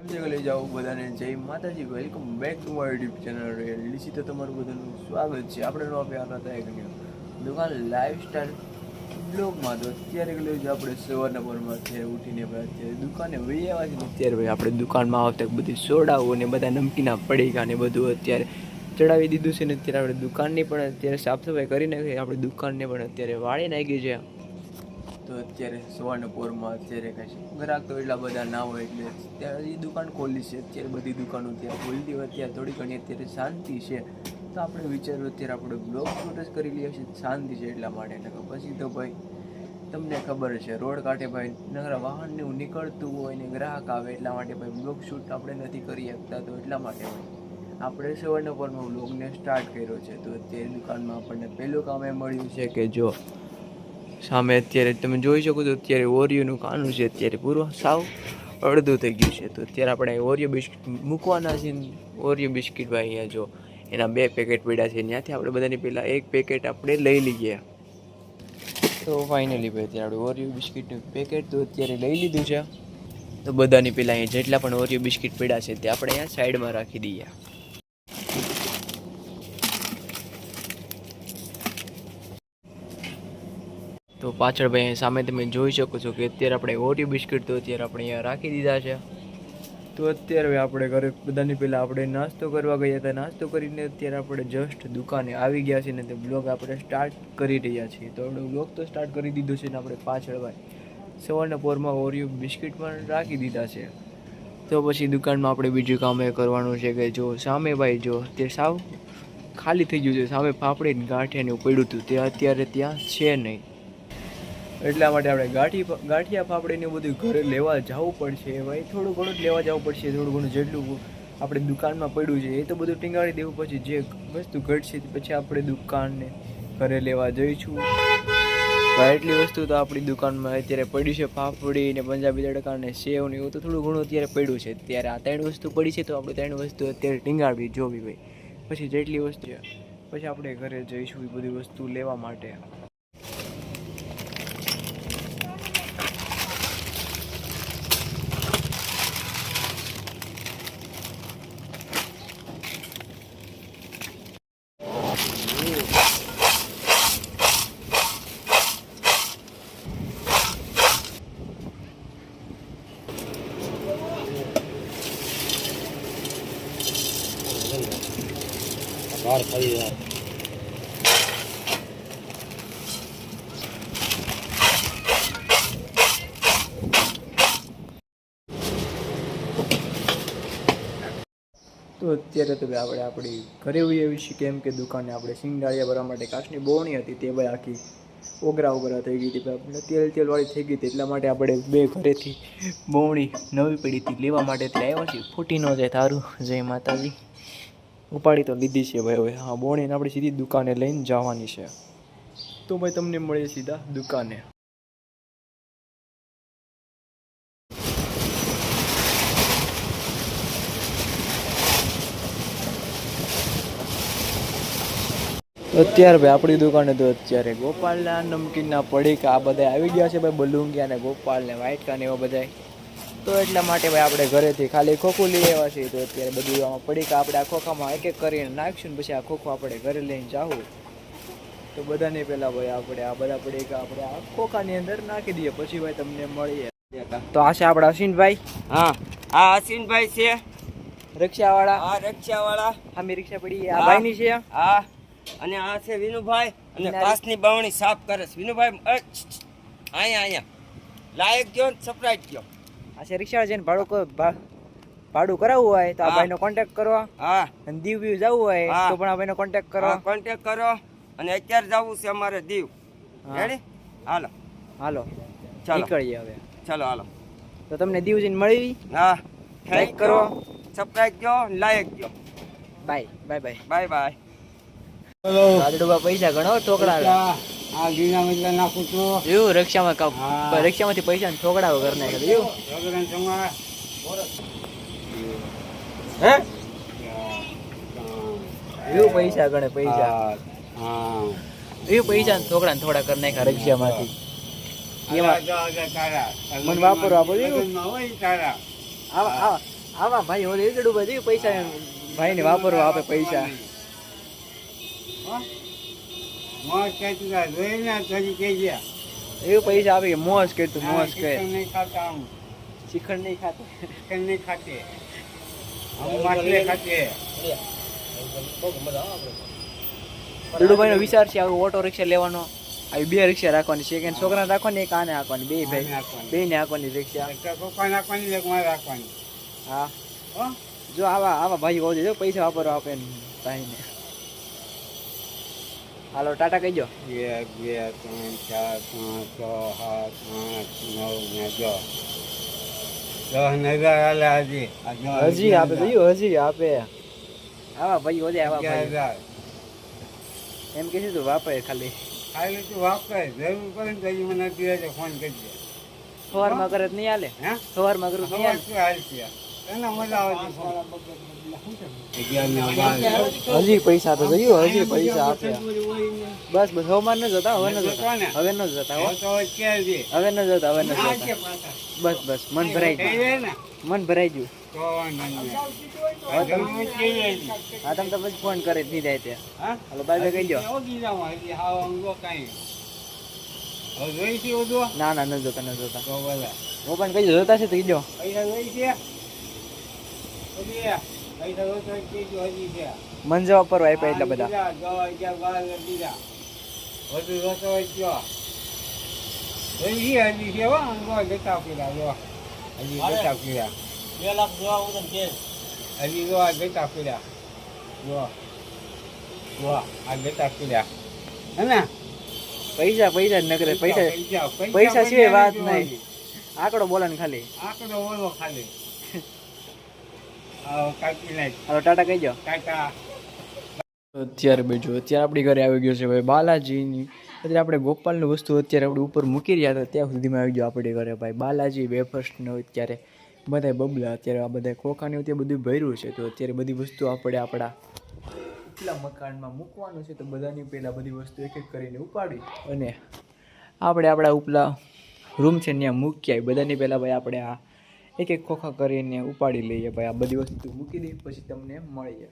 લઈ જાઓ બધાને જય માતાજી, welcome back to my YouTube channel રીલીસી. તો તમારું બધાનું સ્વાગત છે. આપણે નો પ્યાર હતા એક દુકાન લાઈફસ્ટાઈલ બ્લોગમાં. તો અત્યારે લઈ જાઓ આપણે સવારના પરમાં અત્યારે ઉઠીને ભાઈ અત્યારે દુકાને વહી આવ્યા છે. અત્યારે ભાઈ આપણે દુકાનમાં આવતા બધી સોડાઓ ને બધા નમકીના પડીકા ને બધું અત્યારે ચડાવી દીધું છે. ને અત્યારે આપણે દુકાનની પણ અત્યારે સાફ સફાઈ કરી નાખી. આપણે દુકાનને પણ અત્યારે વાળી નાખી છે. તો અત્યારે સવારના પોરમાં અત્યારે કાંઈ ગ્રાહક તો એટલા બધા ના હોય એટલે ત્યારે એ દુકાન ખોલી છે. અત્યારે બધી દુકાનો ત્યાં ખોલતી હોય અત્યારે થોડી ઘણી અત્યારે શાંતિ છે. તો આપણે વિચાર્યું અત્યારે આપણે બ્લોગ શૂટ જ કરી લઈએ છીએ, શાંતિ છે એટલા માટે. ને પછી તો ભાઈ તમને ખબર છે રોડ કાંઠે ભાઈ નગરા વાહનને એવું નીકળતું હોય ને ગ્રાહક આવે એટલા માટે ભાઈ બ્લોગ શૂટ આપણે નથી કરી શકતા. તો એટલા માટે ભાઈ આપણે સવારના પોરમાં બ્લોગને સ્ટાર્ટ કર્યો છે. તો અત્યારે દુકાનમાં આપણને પહેલું કામ એ મળ્યું છે કે જો સામે અત્યારે તમે જોઈ શકો છો અત્યારે ઓરિયોનું કાનું છે અત્યારે પૂરું સાવ અડધું થઈ ગયું છે. તો અત્યારે આપણે ઓરિયો બિસ્કિટ મૂકવાના છે. ઓરિયો બિસ્કિટ ભાઈ અહીંયા જો એના 2 પેકેટ પડ્યા છે. ત્યાંથી આપણે બધાની પહેલાં 1 પેકેટ આપણે લઈ લઈએ. તો ફાઇનલી ભાઈ અત્યારે આપણે ઓરિયો બિસ્કિટનું પેકેટ તો અત્યારે લઈ લીધું છે. તો બધાની પહેલાં અહીંયા જેટલા પણ ઓરિયો બિસ્કિટ પડ્યા છે તે આપણે અહીંયા સાઈડમાં રાખી દઈએ. તો પાછળ ભાઈ સામે તમે જોઈ શકો છો કે અત્યારે આપણે ઓરિયો બિસ્કિટ તો અત્યારે આપણે અહીંયા રાખી દીધા છે. તો અત્યારે આપણે ઘરે બધાની પહેલાં આપણે નાસ્તો કરવા ગયા હતા. નાસ્તો કરીને અત્યારે આપણે જસ્ટ દુકાને આવી ગયા છીએ ને તે બ્લોગ આપણે સ્ટાર્ટ કરી રહ્યા છીએ. તો આપણે બ્લોગ તો સ્ટાર્ટ કરી દીધો છે ને આપણે પાછળ ભાઈ સવારના પોરમાં ઓરિયો બિસ્કિટ પણ રાખી દીધા છે. તો પછી દુકાનમાં આપણે બીજું કામ એ કરવાનું છે કે જો સામે ભાઈ જો તે સાવ ખાલી થઈ ગયું છે. સામે પાપડીને ગાંઠિયાને પડ્યું હતું તે અત્યારે ત્યાં છે નહીં. એટલા માટે આપણે ગાંઠિયા પાપડીને બધું ઘરે લેવા જવું પડશે ભાઈ. થોડું ઘણું જ લેવા જવું પડશે. થોડું ઘણું જેટલું આપણે દુકાનમાં પડ્યું છે એ તો બધું ટીંગાડી દેવું. પછી જે વસ્તુ ઘટશે પછી આપણે દુકાનને ઘરે લેવા જઈશું. ભાઈ એટલી વસ્તુ તો આપણી દુકાનમાં અત્યારે પડી છે. પાપડી ને પંજાબી તડકા ને સેવ ને એવું તો થોડું ઘણું અત્યારે પડ્યું છે. ત્યારે આ 3 વસ્તુ પડી છે. તો આપણે 3 વસ્તુ અત્યારે ટીંગાડવી જોવી ભાઈ. પછી જેટલી વસ્તુ છે પછી આપણે ઘરે જઈશું એ બધી વસ્તુ લેવા માટે. बाहर खड़ी है તો અત્યારે તો ભાઈ આપણે આપણી ઘરે એવી છીએ કેમ કે દુકાને આપણે સિંગડાળિયા ભરવા માટે કાચની બોવણી હતી તે ભાઈ આખી ઓગરા થઈ ગઈ હતી. આપણે તેલવાળી થઈ ગઈ હતી એટલા માટે આપણે 2 ઘરેથી બોવણી નવી પડી હતી લેવા માટે ત્યાં આવ્યા છીએ. ફૂટી ન જાય તારું જય માતાજી. ઉપાડી તો લીધી છે ભાઈ. હવે હા બોવણીને આપણે સીધી દુકાને લઈને જવાની છે. તો ભાઈ તમને મળીએ સીધા દુકાને. અત્યારે ભાઈ આપણી દુકાને તો અત્યારે ગોપાલના નમકીનના પડીકા આ બધા આવી ગયા છે ભાઈ. બલુંગિયા ને ગોપાલ ને વાઇટકા ને એવા બધા. તો એટલા માટે ભાઈ આપણે ઘરેથી ખાલી ખોખું લઈ આવ્યા છીએ. તો અત્યારે બધું આમાં પડીકા આપણે આ ખોખામાં એક એક કરીને નાખીશું ને પછી આ ખોખું આપણે ઘરે લઈને જાવું. તો બધાને પહેલાં ભાઈ આપણે આ બધા પડીકા આપણે આ ખોખાની અંદર નાખી દઈએ. પછી ભાઈ તમને મળીએ. તો આ છે આપણા અશ્વિનભાઈ. हाँ आ अश्विनभाई से રિક્ષાવાળા. आ रिक्शावाळा આમી રિક્ષા પડી આ ભાઈની છે. आ અને આ છે વિનુભાઈ અને કાચની બાવણી સાફ કરે છે. વિનુભાઈ અહીંયા અહીંયા લાયક ગયો ને સપ્રાઈઝ ગયો. આ છે રિક્ષા છે ને ભાડું કરાવવું હોય તો આ ભાઈનો કોન્ટેક્ટ કરો. હા અને દીવ વ્યૂ જવું હોય તો પણ આ ભાઈનો કોન્ટેક્ટ કરો. કોન્ટેક્ટ કરો. અને અત્યારે જવું છે અમારે દીવ. રેડી હાલો હાલો ચાલો નીકળીએ હવે. ચાલો હાલો. તો તમને દીવ જઈને મળી. હા લાઈક કરો. સપ્રાઈઝ ગયો લાયક ગયો. Bye bye bye bye bye. રાજડુબા પૈસા ગણો ઠોકડા. આ ગીના મિલા નાખું છું એવું રિક્ષામાંથી પૈસા ને ઠોકડાઓ કરી નાખે એવું. હે એવું પૈસા ગણે પૈસા. હા એવું પૈસા ને થોડા કરી નાખ્યા રિક્ષામાંથી. એમાં મને વાપરવા પડ્યું. આવા ભાઈ ઓલે ઈગડું બધી પૈસા ભાઈને વાપરવા આપે પૈસા. મોજ કહેતું તા જોઈ ને તરી કહી ગયા એવું પૈસા આપે કે મોજ કરતું મોજ કરે. નહીં ખાતા હું શિખંડ નહીં ખાતો. ચિકન નહીં ખાતે हम માછલી ખાતે દુડુભાઈ નો વિચાર છે આવું ઓટો રિક્ષા લેવાનો, આવી 2 રિક્ષા રાખવાની છે, એક છોકરાને રાખવાની એક આને રાખવાની, બે ભાઈ બે ને રાખવાની રિક્ષા. પપ્પા નાખવાની એક મારે રાખવાની. હા હો જો આવા ભાઈ કહો જો પૈસા વાપરવા આપે ને ભાઈને. હાલો ટાટા કહી દો. 1 2 3 4 5 6 7 8 9 10 10,000 આલે હજી હજી આપે જોયું હજી આપે. આવા ભાઈ ઓજે આવા ભાઈ 11,000 એમ કીધું તું વાપરે ખાલી ખાલી તું વાપરે જરૂર પડે ને તો હજી મને અત્યારે ફોન કરજે. સવારમાં કરે તો નહીં હાલે. હે સવારમાં કરું તો નહીં હાલે. શું હાલ છે એને મજા આવે છે. હજી પૈસા તો જોયું હજી પૈસા આપે. બસ બસ હવામાન ન જતા હવે ન જતા હવે ન જતા હો હવે ન જતા હવે ન જતા. બસ બસ મન ભરાઈ ગયું મન ભરાઈ ગયું. હા તમે તો પછી ફોન કરે નહીં જાય ત્યાં. હાલો બાય કહી દો. ના ના ન જતા ન જતા. હું પણ કઈ જતા છે તો કીધો. મન જવા પર આપ્યા એટલા બધા. પૈસા પૈસા જ નકરે પૈસા પૈસા સિવાય વાત નહીં. આંકડો બોલે ને ખાલી. આંકડો બોલો ખાલી. હાલો ટાટા કહી દો. અત્યારે બીજું અત્યારે આપણી ઘરે આવી ગયો છે ભાઈ બાલાજીની. અત્યારે આપણે ગોપાલની વસ્તુ અત્યારે આપણે ઉપર મૂકી રહ્યા હતા ત્યાં સુધીમાં આવી ગયો આપણી ઘરે ભાઈ બાલાજી વેફર્સનો. અત્યારે બધા બબલા અત્યારે આ બધા ખોખાને અત્યારે બધું ભર્યું છે. તો અત્યારે બધી વસ્તુ આપણે આપણા ઉપલા મકાનમાં મૂકવાનું છે. તો બધાની પહેલાં બધી વસ્તુ એક એક કરીને ઉપાડી અને આપણે આપણા ઉપલા રૂમ છે ત્યાં મૂકી આવી. બધાની પહેલાં ભાઈ આપણે આ એક એક ખોખા કરીને ઉપાડી લઈએ ભાઈ. આ બધી વસ્તુ મૂકી દઈએ પછી તમને મળીએ.